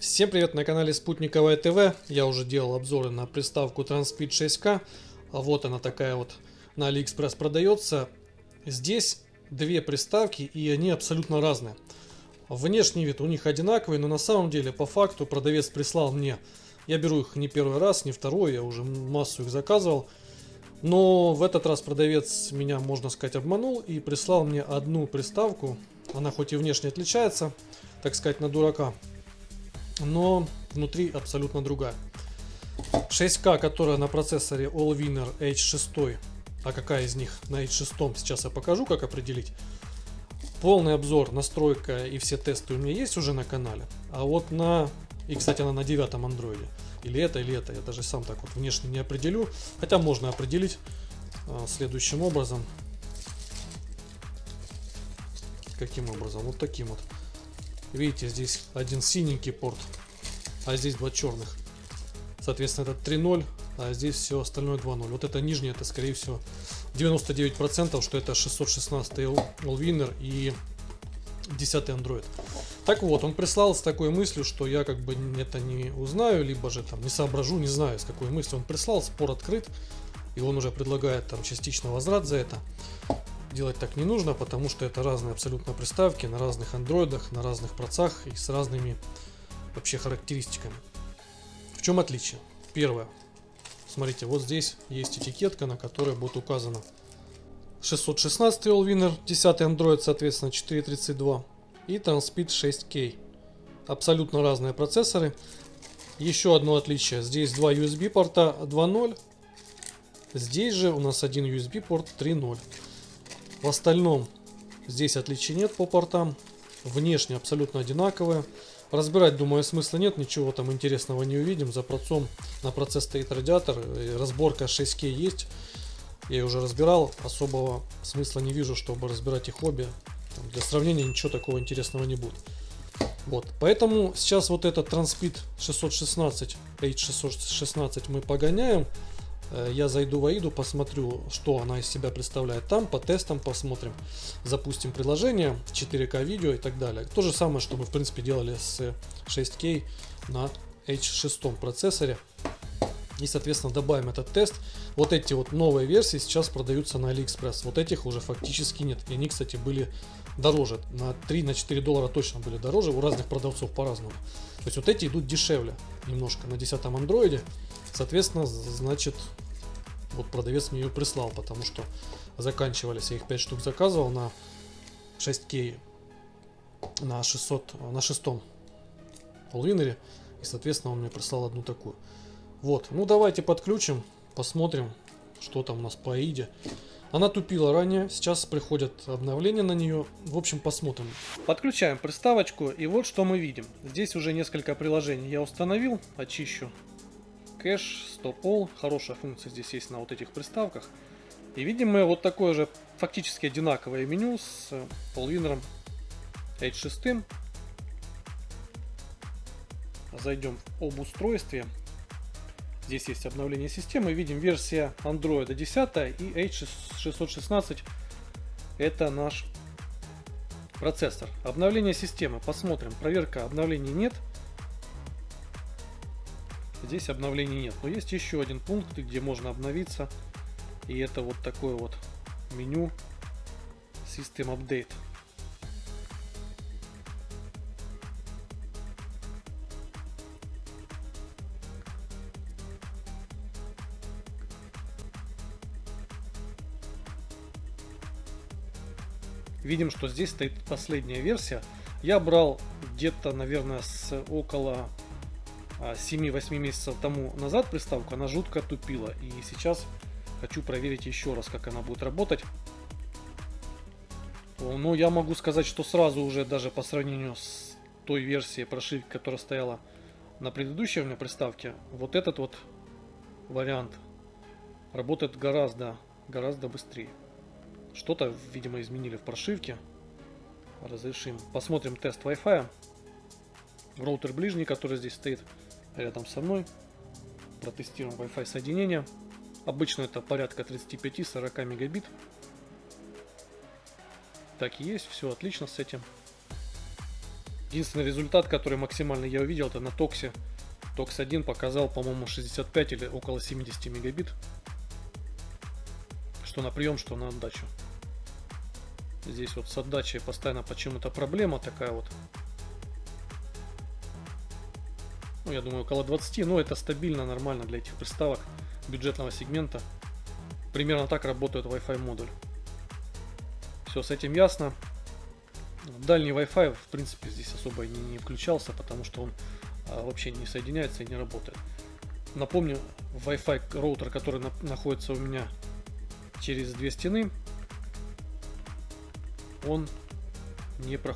Всем привет на канале Спутниковое ТВ. Я уже делал обзоры на приставку Transpeed 6K. Вот она такая вот на AliExpress продается. Здесь две приставки, и они абсолютно разные. Внешний вид у них одинаковый, но на самом деле по факту продавец прислал мне. Я беру их не первый раз, не второй, я уже массу их заказывал. Но в этот раз продавец меня, можно сказать, обманул и прислал мне одну приставку. Она хоть и внешне отличается, так сказать, на дурака, но внутри абсолютно другая. 6К, которая на процессоре Allwinner H6, а какая из них на H6, сейчас я покажу, как определить. Полный обзор, настройка и все тесты у меня есть уже на канале. А вот и, кстати, она на 9-м андроиде. Или это, я даже сам так вот внешне не определю. Хотя можно определить следующим образом. Каким образом? Вот таким вот. Видите, здесь один синенький порт, а здесь два черных. Соответственно, это 3.0, а здесь все остальное 2.0. Вот это нижнее, это скорее всего 99%, что это 616 Allwinner и 10 Android. Так вот, он прислал с такой мыслью, что я как бы это не узнаю, либо же там не соображу, не знаю, с какой мыслью он прислал. Спор открыт, и он уже предлагает там частично возврат за это. Делать так не нужно, потому что это разные абсолютно приставки на разных андроидах, на разных процессах и с разными вообще характеристиками. В чем отличие? Первое. Смотрите, вот здесь есть этикетка, на которой будет указано 616 Allwinner, 10 Android, соответственно 4.32 и Transpeed 6K. Абсолютно разные процессоры. Еще одно отличие. Здесь два USB порта 2.0. Здесь же у нас один USB порт 3.0. В остальном здесь отличий нет по портам. Внешне абсолютно одинаковые. Разбирать, думаю, смысла нет. Ничего там интересного не увидим. За процессом на процесс стоит радиатор. Разборка 6К есть. Я ее уже разбирал. Особого смысла не вижу, чтобы разбирать их обе. Для сравнения ничего такого интересного не будет. Вот. Поэтому сейчас вот этот Transpeed 616, H616 мы погоняем. Я зайду в AIDA, посмотрю, что она из себя представляет там, по тестам посмотрим, запустим приложение, 4К видео и так далее. То же самое, что мы в принципе делали с 6К на H6 процессоре. И соответственно добавим этот тест. Вот эти вот новые версии сейчас продаются на AliExpress. Вот этих уже фактически нет. И они, кстати, были дороже. На 3-4 доллара точно были дороже. У разных продавцов по-разному. То есть вот эти идут дешевле немножко на 10-м андроиде. Соответственно, значит, вот продавец мне ее прислал, потому что заканчивались. Я их 5 штук заказывал на 6К, на 6-м Allwinner. И, соответственно, он мне прислал одну такую. Вот, ну давайте подключим, посмотрим, что там у нас по AIDA. Она тупила ранее, сейчас приходят обновления на нее. В общем, посмотрим. Подключаем приставочку, и вот что мы видим. Здесь уже несколько приложений я установил, очищу. Кэш, Stop All, хорошая функция здесь есть на вот этих приставках. И видим мы вот такое же фактически одинаковое меню с Allwinner H6. Зайдем об устройстве. Здесь есть обновление системы. Видим версия Android 10 и H616. Это наш процессор. Обновление системы. Посмотрим. Проверка обновлений нет. Здесь обновлений нет. Но есть еще один пункт, где можно обновиться. И это вот такое вот меню System Update. Видим, что здесь стоит последняя версия. Я брал где-то, наверное, с около 7-8 месяцев тому назад приставку. Она жутко тупила. И сейчас хочу проверить еще раз, как она будет работать. Но я могу сказать, что сразу уже даже по сравнению с той версией прошивки, которая стояла на предыдущей у меня приставке, вот этот вот вариант работает гораздо быстрее. Что-то, видимо, изменили в прошивке. Разрешим. Посмотрим тест Wi-Fi. Роутер ближний, который здесь стоит рядом со мной. Протестируем Wi-Fi соединение. Обычно это порядка 35-40 мегабит. Так и есть, все отлично с этим. Единственный результат, который максимально я увидел, это на Токсе. Токс 1 показал, по-моему, 65 или около 70 мегабит. Что на прием, что на отдачу. Здесь вот с отдачей постоянно почему-то проблема такая вот. Ну, я думаю, около 20, но это стабильно, нормально для этих приставок бюджетного сегмента. Примерно так работает Wi-Fi модуль. Все, с этим ясно. Дальний Wi-Fi, в принципе, здесь особо не включался, потому что он вообще не соединяется и не работает. Напомню, Wi-Fi роутер, который находится у меня через две стены, он не проходит.